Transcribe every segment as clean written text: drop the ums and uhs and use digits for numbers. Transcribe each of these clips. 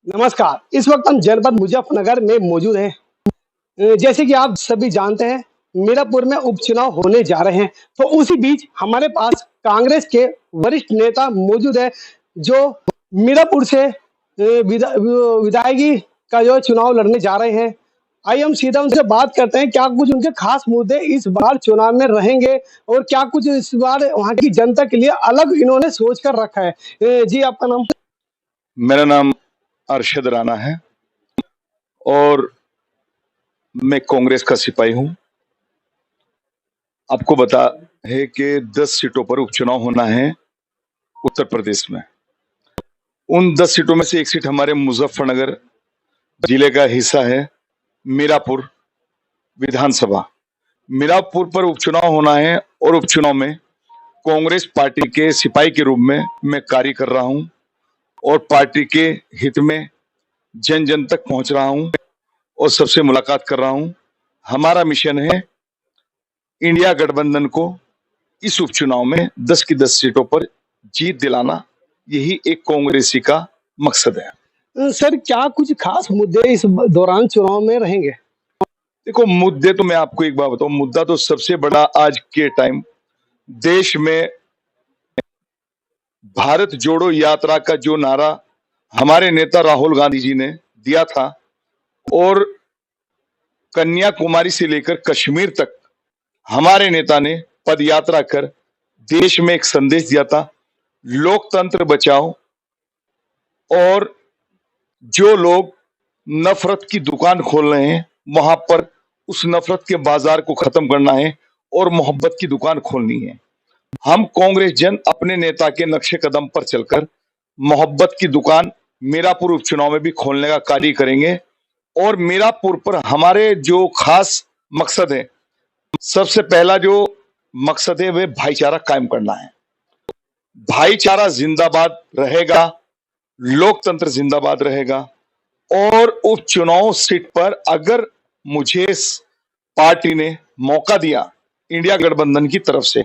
नमस्कार। इस वक्त हम जनपद मुजफ्फरनगर में मौजूद हैं। जैसे कि आप सभी जानते हैं, मीरापुर में उपचुनाव होने जा रहे हैं। तो उसी बीच हमारे पास कांग्रेस के वरिष्ठ नेता मौजूद है, जो मीरापुर से विधायकी का जो चुनाव लड़ने जा रहे हैं। आइए हम सीधा उनसे बात करते हैं, क्या कुछ उनके खास मुद्दे इस बार चुनाव में रहेंगे और क्या कुछ इस बार वहाँ की जनता के लिए अलग इन्होंने सोच कर रखा है। जी, आपका नाम? मेरा नाम अरशद राना है और मैं कांग्रेस का सिपाही हूं। आपको बता है कि 10 सीटों पर उपचुनाव होना है उत्तर प्रदेश में। उन 10 सीटों में से एक सीट हमारे मुजफ्फरनगर जिले का हिस्सा है, मीरापुर विधानसभा। मीरापुर पर उपचुनाव होना है और उपचुनाव में कांग्रेस पार्टी के सिपाही के रूप में मैं कार्य कर रहा हूं और पार्टी के हित में जन जन तक पहुंच रहा हूं और सबसे मुलाकात कर रहा हूं। हमारा मिशन है इंडिया गठबंधन को इस उपचुनाव में 10 की 10 सीटों पर जीत दिलाना, यही एक कांग्रेसी का मकसद है। सर, क्या कुछ खास मुद्दे इस दौरान चुनाव में रहेंगे? देखो, मुद्दे तो मैं आपको एक बात बताऊं, मुद्दा तो सबसे बड़ा आज के टाइम देश में भारत जोड़ो यात्रा का जो नारा हमारे नेता राहुल गांधी जी ने दिया था और कन्याकुमारी से लेकर कश्मीर तक हमारे नेता ने पदयात्रा कर देश में एक संदेश दिया था, लोकतंत्र बचाओ। और जो लोग नफरत की दुकान खोल रहे हैं, वहां पर उस नफरत के बाजार को खत्म करना है और मोहब्बत की दुकान खोलनी है। हम कांग्रेस जन अपने नेता के नक्शे कदम पर चलकर मोहब्बत की दुकान मीरापुर उपचुनाव में भी खोलने का कार्य करेंगे। और मीरापुर पर हमारे जो खास मकसद है, सबसे पहला जो मकसद है वह भाईचारा कायम करना है। भाईचारा जिंदाबाद रहेगा, लोकतंत्र जिंदाबाद रहेगा। और उपचुनाव सीट पर अगर मुझे पार्टी ने मौका दिया इंडिया गठबंधन की तरफ से,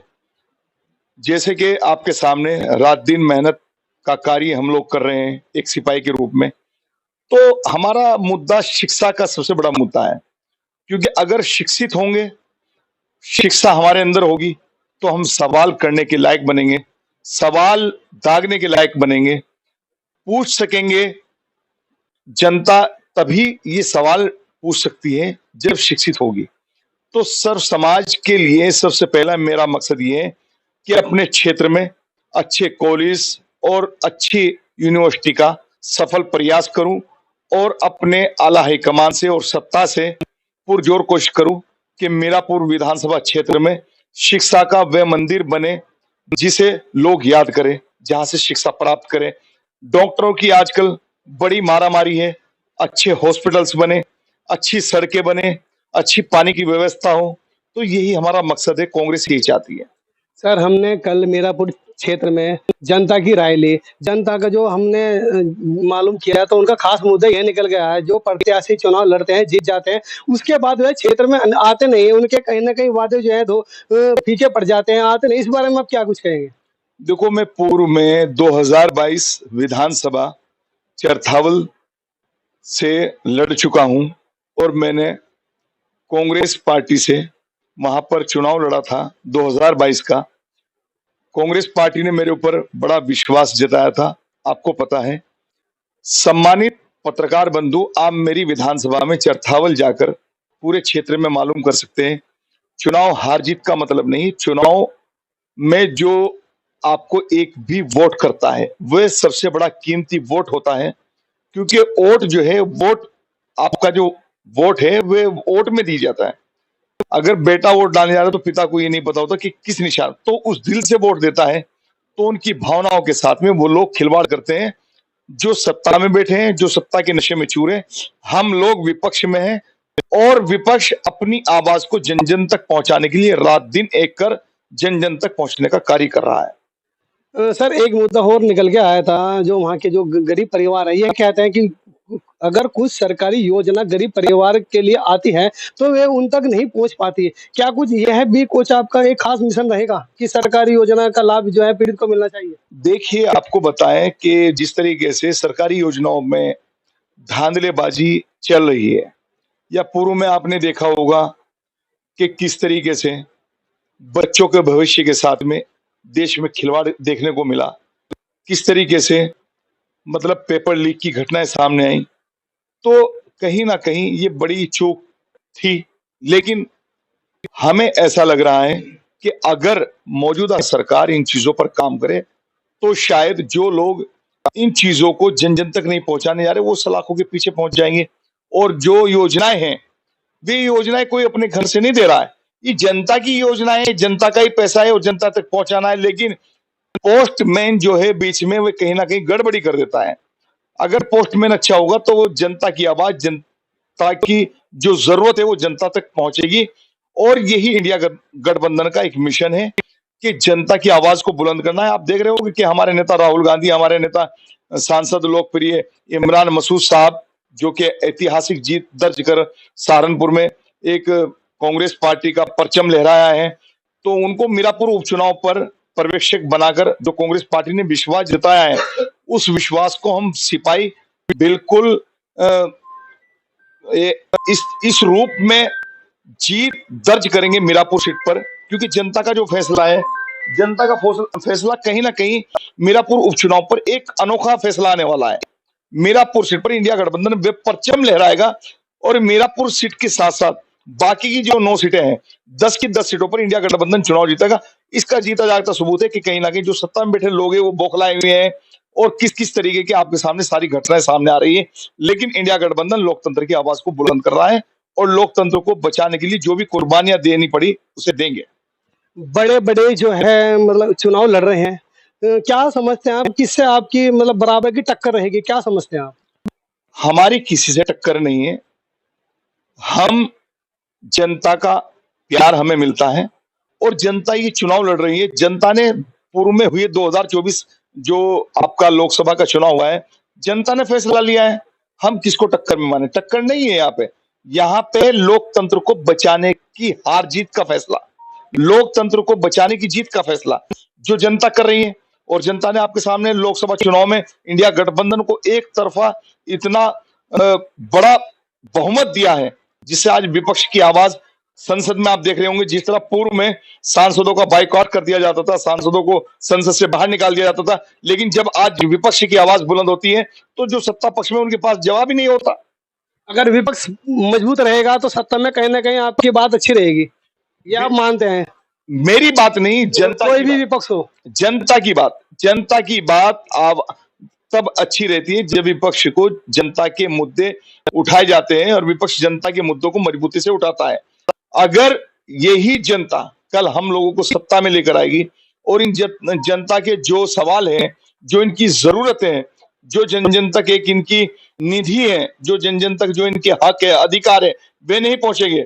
जैसे कि आपके सामने रात दिन मेहनत का कार्य हम लोग कर रहे हैं एक सिपाही के रूप में, तो हमारा मुद्दा शिक्षा का सबसे बड़ा मुद्दा है। क्योंकि अगर शिक्षित होंगे, शिक्षा हमारे अंदर होगी, तो हम सवाल करने के लायक बनेंगे, सवाल दागने के लायक बनेंगे, पूछ सकेंगे। जनता तभी ये सवाल पूछ सकती है जब शिक्षित होगी। तो सर्व समाज के लिए सबसे पहला मेरा मकसद ये है कि अपने क्षेत्र में अच्छे कॉलेज और अच्छी यूनिवर्सिटी का सफल प्रयास करूं और अपने आला हाईकमान से और सत्ता से पुरजोर कोशिश करूं कि मीरापुर विधानसभा क्षेत्र में शिक्षा का वह मंदिर बने जिसे लोग याद करें, जहां से शिक्षा प्राप्त करें। डॉक्टरों की आजकल बड़ी मारामारी है, अच्छे हॉस्पिटल्स बने, अच्छी सड़कें बने, अच्छी पानी की व्यवस्था हो। तो यही हमारा मकसद है, कांग्रेस यही चाहती है। सर, हमने कल मीरापुर क्षेत्र में जनता की राय ली। जनता का जो हमने मालूम किया, तो उनका खास मुद्दा यह निकल गया है, जो प्रत्याशी चुनाव लड़ते हैं, जीत जाते हैं, उसके बाद वह क्षेत्र में आते नहीं है। उनके कहीं ना कहीं वादे जो है फीके पड़ जाते हैं, आते नहीं। इस बारे में आप क्या कुछ कहेंगे? देखो, मैं पूर्व में 2022 विधानसभा चरथावल से लड़ चुका हूं और मैंने कांग्रेस पार्टी से वहां पर चुनाव लड़ा था 2022 का। कांग्रेस पार्टी ने मेरे ऊपर बड़ा विश्वास जताया था, आपको पता है। सम्मानित पत्रकार बंधु, आप मेरी विधानसभा में चरथावल जाकर पूरे क्षेत्र में मालूम कर सकते हैं। चुनाव हार जीत का मतलब नहीं, चुनाव में जो आपको एक भी वोट करता है वह सबसे बड़ा कीमती वोट होता है। क्योंकि वोट जो है, वोट आपका जो वोट है वह वोट में दी जाता है। अगर बेटा वोट डालने जा रहा है तो पिता को ये नहीं पता होता कि किस निशान, तो उस दिल से वोट देता है। तो उनकी भावनाओं के साथ में वो लोग खिलवाड़ करते हैं जो सत्ता में बैठे हैं, जो सत्ता के नशे में चूर हैं। हम लोग विपक्ष में हैं और विपक्ष अपनी आवाज को जन जन तक पहुंचाने के लिए रात दिन एक कर जन जन तक पहुंचने का कार्य कर रहा है। सर, एक मुद्दा और निकल के आया था, जो वहाँ के जो गरीब परिवार है, ये कहते हैं कि अगर कुछ सरकारी योजना गरीब परिवार के लिए आती है, तो वे उन तक नहीं पहुंच पाती है। क्या कुछ यह भी कुछ आपका एक खास मिशन रहेगा कि सरकारी योजना का लाभ जो है पीड़ित को मिलना चाहिए? देखिए, आपको बताएं कि जिस तरीके से सरकारी योजनाओं में धांधलेबाजी चल रही है। या पूर्व में आपने देखा होगा कि किस तरीके से बच्चों के भविष्य के साथ में देश में खिलवाड़ देखने को मिला, किस तरीके से मतलब पेपर लीक की घटनाएं सामने आई। तो कहीं ना कहीं ये बड़ी चूक थी, लेकिन हमें ऐसा लग रहा है कि अगर मौजूदा सरकार इन चीजों पर काम करे तो शायद जो लोग इन चीजों को जन जन तक नहीं पहुंचाने जा रहे वो सलाखों के पीछे पहुंच जाएंगे। और जो योजनाएं हैं वे योजनाएं कोई अपने घर से नहीं दे रहा है, ये जनता की योजनाएं है, जनता का ही पैसा है और जनता तक पहुंचाना है। लेकिन पोस्टमैन जो है बीच में वे कहीं ना कहीं गड़बड़ी कर देता है। अगर पोस्टमैन अच्छा होगा तो वो जनता की आवाज, जनता की जो जरूरत है वो जनता तक पहुंचेगी। और यही इंडिया गठबंधन का एक मिशन है कि जनता की आवाज को बुलंद करना है। आप देख रहे हो कि हमारे नेता राहुल गांधी, हमारे नेता सांसद लोकप्रिय इमरान मसूद साहब, जो कि ऐतिहासिक जीत दर्ज कर सहारनपुर में एक कांग्रेस पार्टी का परचम लहराया है, तो उनको मीरापुर उपचुनाव पर पर्यवेक्षक बनाकर जो कांग्रेस पार्टी ने विश्वास जताया है, उस विश्वास को हम सिपाही बिल्कुल इस रूप में जीत दर्ज करेंगे मीरापुर सीट पर। क्योंकि जनता का जो फैसला है, जनता का फैसला कहीं ना कहीं मीरापुर उपचुनाव पर एक अनोखा फैसला आने वाला है। मीरापुर सीट पर इंडिया गठबंधन वे परचम लहराएगा और मीरापुर सीट के साथ साथ बाकी की जो 9 सीटें हैं, 10 की 10 सीटों पर इंडिया गठबंधन चुनाव जीतेगा। इसका जीता जागता सबूत है कि कहीं ना कहीं जो सत्ता में बैठे लोग हैं वो बौखलाए हुए हैं और किस किस तरीके की आपके सामने सारी घटनाएं सामने आ रही है। लेकिन इंडिया गठबंधन लोकतंत्र की आवाज को बुलंद कर रहा है और लोकतंत्र को बचाने के लिए जो भी कुर्बानियां देनी पड़ी उसे देंगे। बड़े-बड़े जो है मतलब चुनाव लड़ रहे हैं। क्या समझते हैं आप, किससे आपकी मतलब बराबर की टक्कर रहेगी? क्या समझते हैं आप? हमारी किसी से टक्कर नहीं है। हम जनता का प्यार हमें मिलता है और जनता ये चुनाव लड़ रही है। जनता ने पूर्व में हुए 2024 जो आपका लोकसभा का चुनाव हुआ है, जनता ने फैसला लिया है। हम किसको टक्कर में माने? टक्कर नहीं है यहाँ पे। यहाँ पे लोकतंत्र को बचाने की हार जीत का फैसला, लोकतंत्र को बचाने की जीत का फैसला जो जनता कर रही है। और जनता ने आपके सामने लोकसभा चुनाव में इंडिया गठबंधन को एक तरफा इतना बड़ा बहुमत दिया है, जिससे आज विपक्ष की आवाज संसद में आप देख रहे होंगे। जिस तरह पूर्व में सांसदों का बाइकआउट कर दिया जाता था, सांसदों को संसद से बाहर निकाल दिया जाता था, लेकिन जब आज विपक्ष की आवाज बुलंद होती है तो जो सत्ता पक्ष में उनके पास जवाब ही नहीं होता। अगर विपक्ष मजबूत रहेगा तो सत्ता में कहीं न कहीं आपकी बात अच्छी रहेगी। ये आप मानते हैं? मेरी बात नहीं, जनता कोई की भी बात। विपक्ष हो। जनता की बात, जनता की बात आप तब अच्छी रहती है जब विपक्ष को जनता के मुद्दे उठाए जाते हैं और विपक्ष जनता के मुद्दों को मजबूती से उठाता है। अगर यही जनता कल हम लोगों को सत्ता में लेकर आएगी और इन जनता के जो सवाल हैं, जो इनकी जरूरतें हैं, जो जन जन तक एक इनकी निधि है, जो जन जन तक जो इनके हक है, अधिकार है, वे नहीं पहुंचेंगे,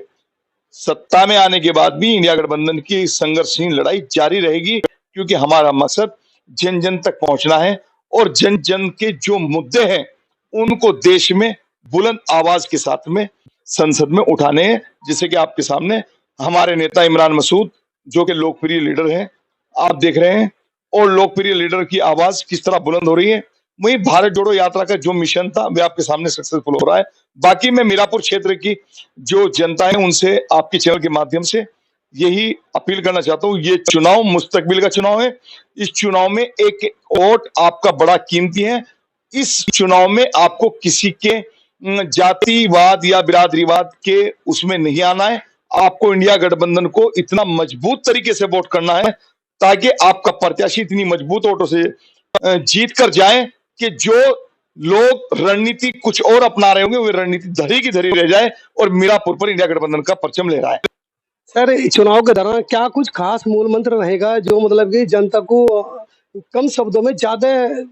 सत्ता में आने के बाद भी इंडिया गठबंधन की संघर्षहीन लड़ाई जारी रहेगी। क्योंकि हमारा मकसद जन जन तक पहुंचना है और जन जन के जो मुद्दे हैं उनको देश में बुलंद आवाज के साथ में संसद में उठाने हैं। जैसे कि आपके सामने हमारे नेता इमरान मसूद, जो कि लोकप्रिय लीडर हैं, आप देख रहे हैं, और लोकप्रिय लीडर की आवाज किस तरह बुलंद हो रही है। वही भारत जोड़ो यात्रा का जो मिशन था वे आपके सामने सक्सेसफुल हो रहा है। बाकी मैं मीरापुर क्षेत्र की जो जनता है उनसे आपके चैनल के माध्यम से यही अपील करना चाहता हूँ, ये चुनाव मुस्तकबिल का चुनाव है। इस चुनाव में एक वोट आपका बड़ा कीमती है। इस चुनाव में आपको किसी के जातिवाद या बिरादरीवाद के उसमें नहीं आना है। आपको इंडिया गठबंधन को इतना मजबूत तरीके से वोट करना है ताकि आपका प्रत्याशी इतनी मजबूत वोटों से जीत कर जाए कि जो लोग रणनीति कुछ और अपना रहे होंगे वे रणनीति धरी की धरी रह जाए और मीरापुर पर इंडिया गठबंधन का परचम ले रहा है। सर, चुनाव के दौरान क्या कुछ खास मूल मंत्र रहेगा जो मतलब कि जनता को कम शब्दों में ज़्यादा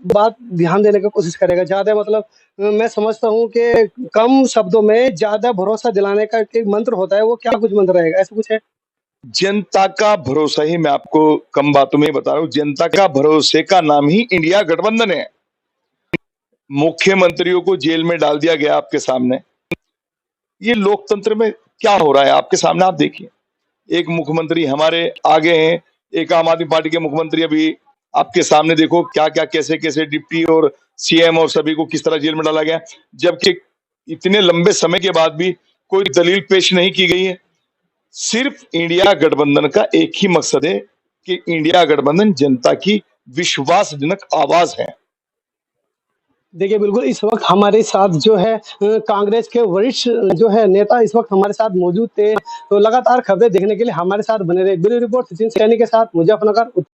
बात ध्यान देने की कोशिश करेगा? ज़्यादा मतलब मैं समझता हूँ कि कम शब्दों में ज़्यादा भरोसा दिलाने का एक मंत्र होता है, वो क्या कुछ मंत्र रहेगा? ऐसा कुछ है? जनता का भरोसा ही, मैं आपको कम बातों में बता रहा हूँ, जनता का भरोसे का नाम ही इंडिया गठबंधन है। मुख्यमंत्रियों को जेल में डाल दिया गया आपके सामने। ये लोकतंत्र में क्या हो रहा है आपके सामने आप देखिए। एक मुख्यमंत्री हमारे आगे हैं, एक आम आदमी पार्टी के मुख्यमंत्री अभी आपके सामने देखो क्या क्या कैसे कैसे डिप्टी और सीएम और सभी को किस तरह जेल में डाला गया, जबकि इतने लंबे समय के बाद भी कोई दलील पेश नहीं की गई है। सिर्फ इंडिया गठबंधन का एक ही मकसद है कि इंडिया गठबंधन जनता की विश्वासजनक आवाज है। देखिए, बिल्कुल इस वक़्त हमारे साथ जो है कांग्रेस के वरिष्ठ जो है नेता इस वक़्त हमारे साथ मौजूद थे। तो लगातार खबरें देखने के लिए हमारे साथ बने रहिए। ब्यूरो रिपोर्ट सचिन सैनी के साथ मुजफ्फरनगर।